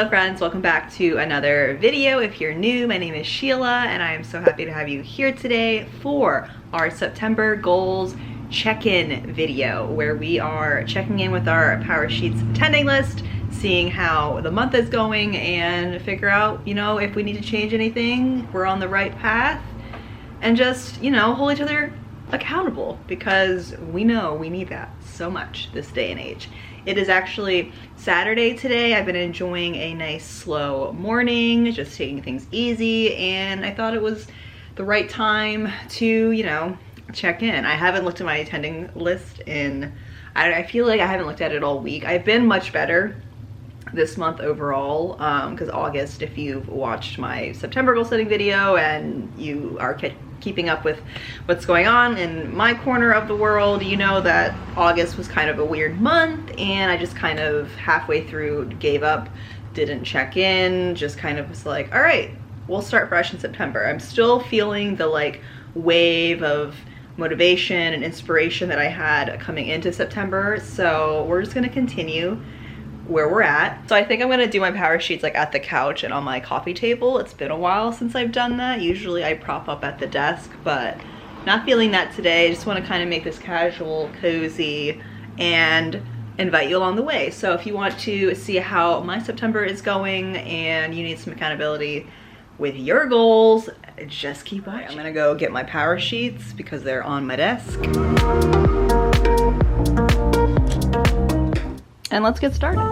Hello friends, welcome back to another video. If you're new, my name is Sheila and I am so happy to have you here today for our September goals check-in video where we are checking in with our Power Sheets attending list, seeing how the month is going and figure out, if we need to change anything, we're on the right path, and just, hold each other accountable because we know we need that so much this day and age. It is actually Saturday today. I've been enjoying a nice slow morning, just taking things easy, and I thought it was the right time to, check in. I haven't looked at my attending list in, I feel like I haven't looked at it all week. I've been much better this month overall, because August, if you've watched my September goal setting video and you are keeping up with what's going on in my corner of the world, you know that August was kind of a weird month and I just kind of halfway through gave up, didn't check in, just kind of was like, all right, we'll start fresh in September. I'm still feeling the wave of motivation and inspiration that I had coming into September, so we're just gonna continue where we're at. So I think I'm gonna do my Power Sheets at the couch and on my coffee table. It's been a while since I've done that. Usually I prop up at the desk, but not feeling that today. I just want to kind of make this casual, cozy, and invite you along the way. So if you want to see how my September is going and you need some accountability with your goals, just keep watching. I'm gonna go get my Power Sheets because they're on my desk. And let's get started.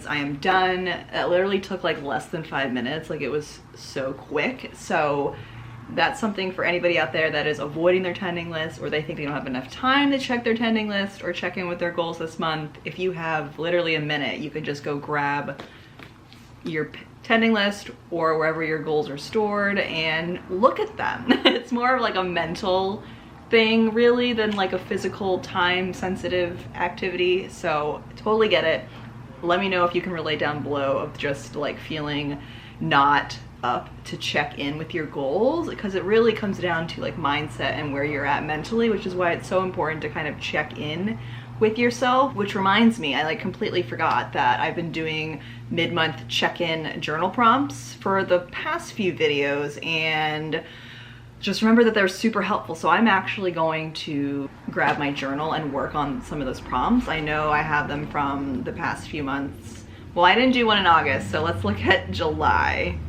I am done. It literally took less than 5 minutes. It was so quick. So that's something for anybody out there that is avoiding their tending list, or they think they don't have enough time to check their tending list or check in with their goals this month. If you have literally a minute, you can just go grab your tending list or wherever your goals are stored and look at them. It's more of a mental thing really than a physical time sensitive activity. So totally get it. Let me know if you can relate down below of just feeling not up to check in with your goals, because it really comes down to mindset and where you're at mentally, which is why it's so important to kind of check in with yourself. Which reminds me, I completely forgot that I've been doing mid-month check-in journal prompts for the past few videos, and just remember that they're super helpful. So I'm actually going to grab my journal and work on some of those prompts. I know I have them from the past few months. Well, I didn't do one in August, so let's look at July.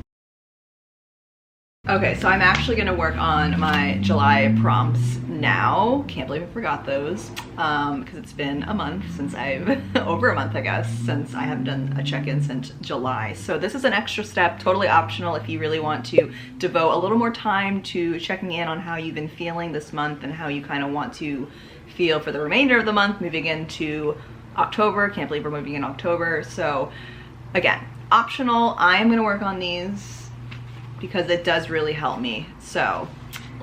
Okay, so I'm actually gonna work on my July prompts now. Can't believe I forgot those, because it's been a month since over a month I guess, since I haven't done a check-in since July. So this is an extra step, totally optional if you really want to devote a little more time to checking in on how you've been feeling this month and how you kind of want to feel for the remainder of the month moving into October. Can't believe we're moving in October. So again, optional. I'm gonna work on these because it does really help me. So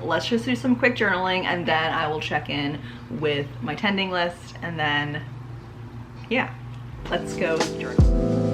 let's just do some quick journaling, and then I will check in with my tending list, and then yeah, let's go journal.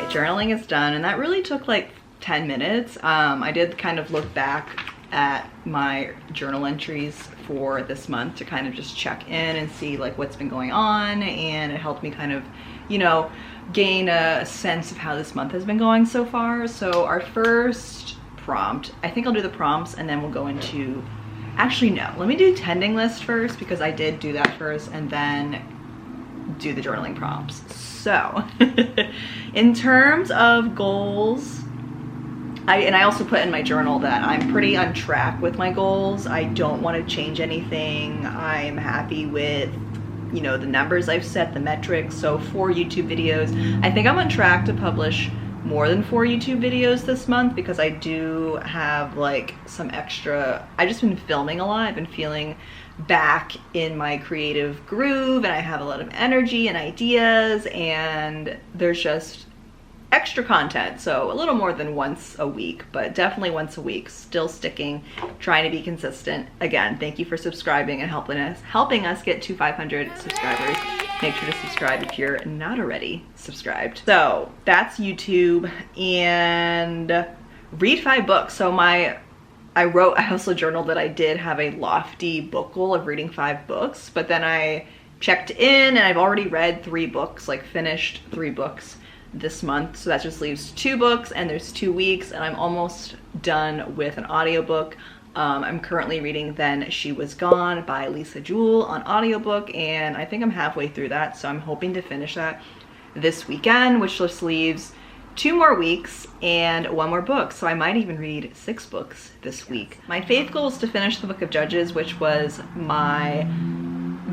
Journaling is done, and that really took like 10 minutes. I did kind of look back at my journal entries for this month to kind of just check in and see like what's been going on, and it helped me kind of, you know, gain a sense of how this month has been going so far. So our first prompt, I think I'll do the prompts and then we'll go into, actually no, let me do tending list first because I did do that first, and then do the journaling prompts. So in terms of goals, I also put in my journal that I'm pretty on track with my goals. I don't want to change anything. I'm happy with, you know, the numbers I've set, the metrics. So 4 YouTube videos. I think I'm on track to publish more than 4 YouTube videos this month because I do have like some extra, I've just been filming a lot. I've been feeling back in my creative groove, and I have a lot of energy and ideas, and there's just extra content. So a little more than once a week, but definitely once a week, still sticking, trying to be consistent. Again, thank you for subscribing and helping us get to 500 subscribers. Make sure to subscribe if you're not already subscribed. So that's YouTube, and read 5 books. So I also journaled that I did have a lofty book goal of reading 5 books, but then I checked in and I've already read 3 books, like finished 3 books this month. So that just leaves 2 books, and there's 2 weeks, and I'm almost done with an audiobook. I'm currently reading Then She Was Gone by Lisa Jewell on audiobook, and I think I'm halfway through that. So I'm hoping to finish that this weekend, which just leaves 2 more weeks and 1 more book. So I might even read 6 books this week. My faith goal is to finish the book of Judges, which was my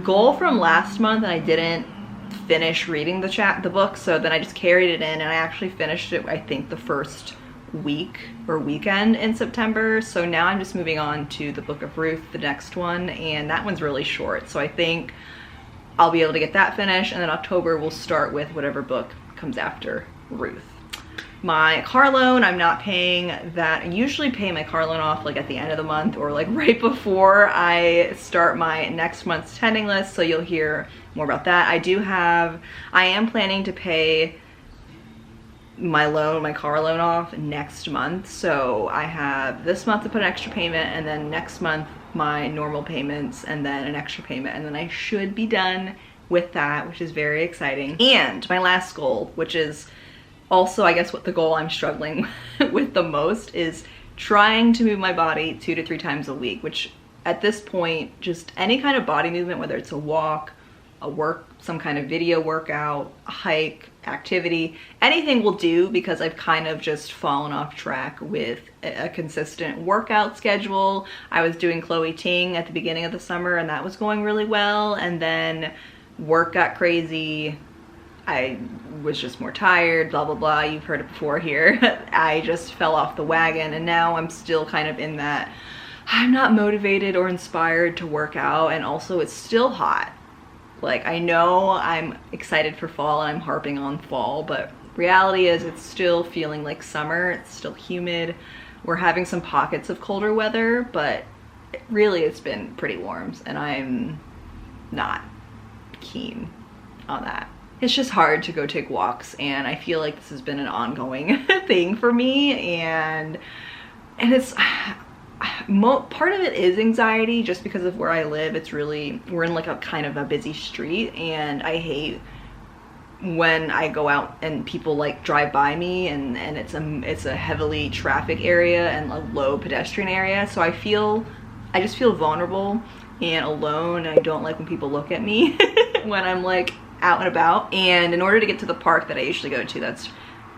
goal from last month, and I didn't finish reading the book, so then I just carried it in, and I actually finished it, I think, the first week or weekend in September. So now I'm just moving on to the book of Ruth, the next one, and that one's really short, so I think I'll be able to get that finished, and then October we'll start with whatever book comes after Ruth. My car loan, I'm not paying that. I usually pay my car loan off like at the end of the month or like right before I start my next month's tending list, so you'll hear more about that. I am planning to pay my car loan off next month. So I have this month to put an extra payment, and then next month my normal payments, and then an extra payment, and then I should be done with that, which is very exciting. And my last goal, which is Also, I guess what the goal I'm struggling with the most is trying to move my body 2 to 3 times a week, which at this point, just any kind of body movement, whether it's a walk, some kind of video workout, a hike, activity, anything will do, because I've kind of just fallen off track with a consistent workout schedule. I was doing Chloe Ting at the beginning of the summer and that was going really well, and then work got crazy. I was just more tired, blah, blah, blah. You've heard it before here. I just fell off the wagon, and now I'm still kind of in that I'm not motivated or inspired to work out, and also it's still hot. Like, I know I'm excited for fall and I'm harping on fall, but reality is it's still feeling like summer. It's still humid. We're having some pockets of colder weather, but really it's been pretty warm, and I'm not keen on that. It's just hard to go take walks, and I feel like this has been an ongoing thing for me, and it's part of it is anxiety, just because of where I live. It's really, we're in like a kind of a busy street, and I hate when I go out and people like drive by me, and it's a heavily traffic area and a low pedestrian area, so I just feel vulnerable and alone. I don't like when people look at me when I'm like out and about. And in order to get to the park that I usually go to, that's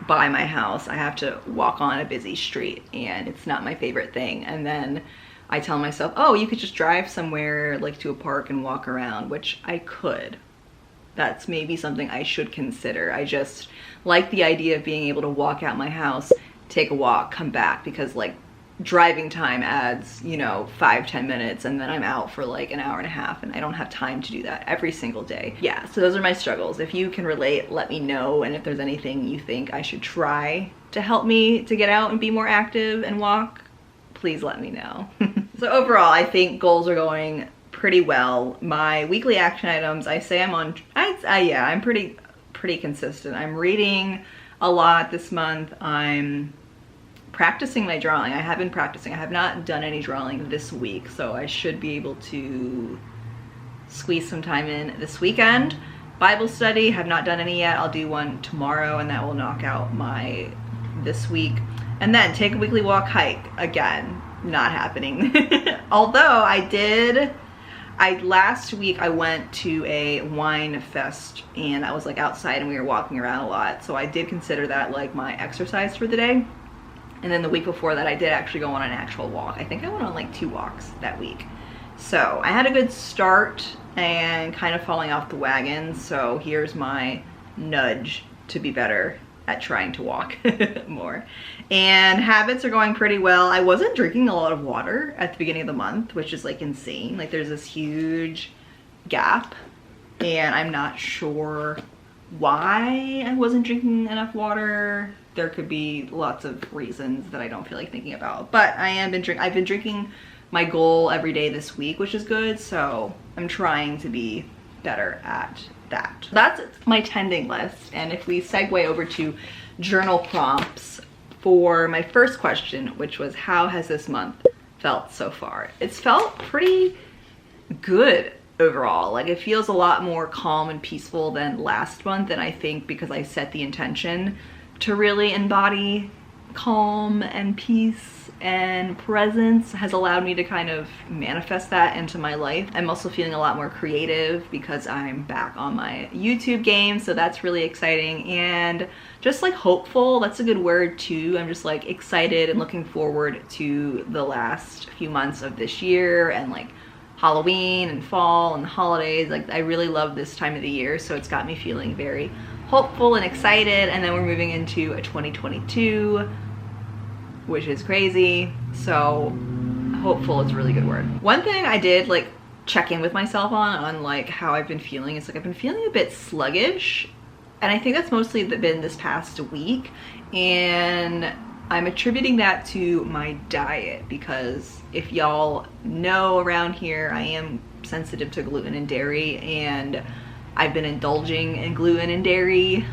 by my house, I have to walk on a busy street, and it's not my favorite thing. And then I tell myself, oh, you could just drive somewhere like to a park and walk around, which I could. That's maybe something I should consider. I just like the idea of being able to walk out my house, take a walk, come back, because like driving time adds, you know, 5-10 minutes, and then I'm out for like an hour and a half, and I don't have time to do that every single day. Yeah, so those are my struggles. If you can relate, let me know, and if there's anything you think I should try to help me to get out and be more active and walk, please let me know. So overall, I think goals are going pretty well. My weekly action items, I say I'm on, yeah, I'm pretty consistent. I'm reading a lot this month. I'm practicing my drawing. I have been practicing. I have not done any drawing this week, so I should be able to squeeze some time in this weekend. Bible study, have not done any yet. I'll do one tomorrow, and that will knock out my this week. And then take a weekly walk, hike. Again, not happening. Although last week I went to a wine fest, and I was like outside and we were walking around a lot, so I did consider that like my exercise for the day. And then the week before that, I did actually go on an actual walk. I think I went on like 2 walks that week. So I had a good start and kind of falling off the wagon. So here's my nudge to be better at trying to walk more. And habits are going pretty well. I wasn't drinking a lot of water at the beginning of the month, which is like insane. Like there's this huge gap, and I'm not sure why I wasn't drinking enough water. There could be lots of reasons that I don't feel like thinking about, but I've been drinking my goal every day this week, which is good. So I'm trying to be better at that. That's my tending list. And if we segue over to journal prompts for my first question, which was, how has this month felt so far? It's felt pretty good overall. Like it feels a lot more calm and peaceful than last month, and I think because I set the intention to really embody calm and peace and presence has allowed me to kind of manifest that into my life. I'm also feeling a lot more creative because I'm back on my YouTube game, so that's really exciting, and just like hopeful. That's a good word too. I'm just like excited and looking forward to the last few months of this year, and like Halloween and fall and holidays. Like I really love this time of the year, so it's got me feeling very hopeful and excited. And then we're moving into a 2022, which is crazy. So hopeful is a really good word. One thing I did like check in with myself on like how I've been feeling is like I've been feeling a bit sluggish, and I think that's mostly been this past week, and I'm attributing that to my diet, because if y'all know around here, I am sensitive to gluten and dairy, and I've been indulging in gluten and dairy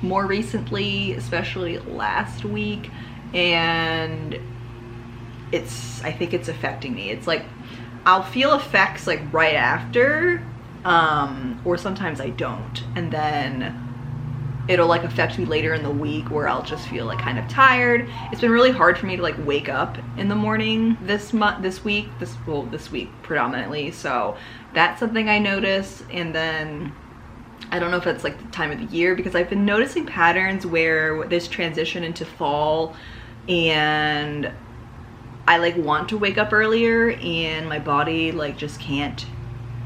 more recently, especially last week, and I think it's affecting me. It's like I'll feel effects like right after, or sometimes I don't, and then it'll like affect me later in the week where I'll just feel like kind of tired. It's been really hard for me to like wake up in the morning this week predominantly. So that's something I noticed. And then I don't know if it's like the time of the year, because I've been noticing patterns where this transition into fall and I like want to wake up earlier and my body like just can't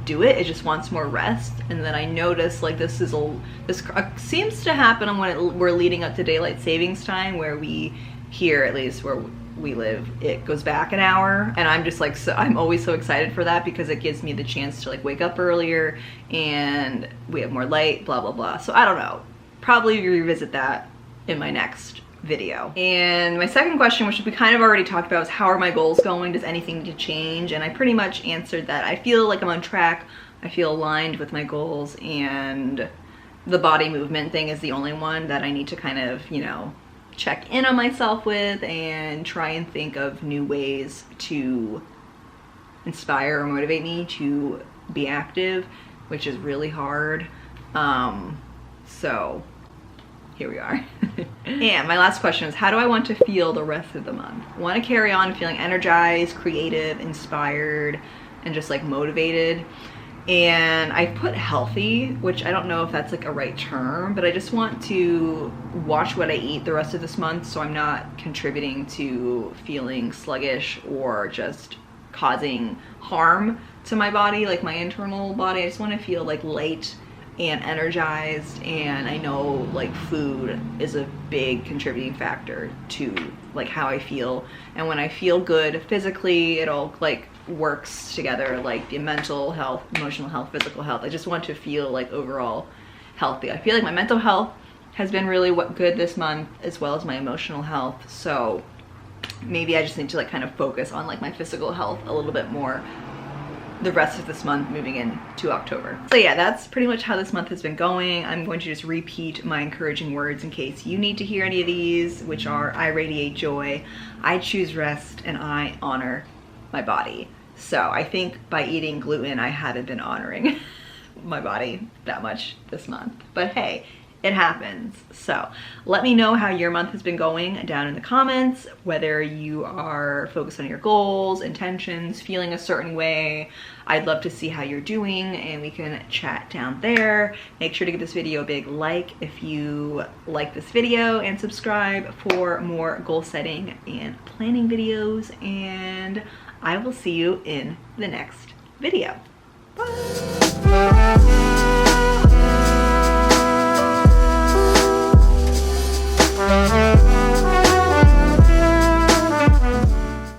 do it. It just wants more rest. And then I notice like this seems to happen when we're leading up to daylight savings time, where we here, at least where we live, it goes back an hour, and I'm just like, so I'm always so excited for that because it gives me the chance to like wake up earlier and we have more light, blah blah blah. So I don't know, probably revisit that in my next video. And my second question, which we kind of already talked about, is how are my goals going? Does anything need to change? And I pretty much answered that. I feel like I'm on track. I feel aligned with my goals, and the body movement thing is the only one that I need to kind of, you know, check in on myself with and try and think of new ways to inspire or motivate me to be active, which is really hard. So here we are. And my last question is, how do I want to feel the rest of the month? I want to carry on feeling energized, creative, inspired, and just like motivated. And I put healthy, which I don't know if that's like a right term, but I just want to watch what I eat the rest of this month so I'm not contributing to feeling sluggish or just causing harm to my body, like my internal body. I just want to feel like light and energized, and I know like food is a big contributing factor to like how I feel. And when I feel good physically, it all like works together, like the mental health, emotional health, physical health. I just want to feel like overall healthy. I feel like my mental health has been really good this month, as well as my emotional health. So maybe I just need to like kind of focus on like my physical health a little bit more the rest of this month moving into October. So yeah, that's pretty much how this month has been going. I'm going to just repeat my encouraging words in case you need to hear any of these, which are: I radiate joy, I choose rest, and I honor my body. So I think by eating gluten, I haven't been honoring my body that much this month, but hey, it happens. So let me know how your month has been going down in the comments, whether you are focused on your goals, intentions, feeling a certain way. I'd love to see how you're doing, and we can chat down there. Make sure to give this video a big like if you like this video, and subscribe for more goal setting and planning videos, and I will see you in the next video. Bye.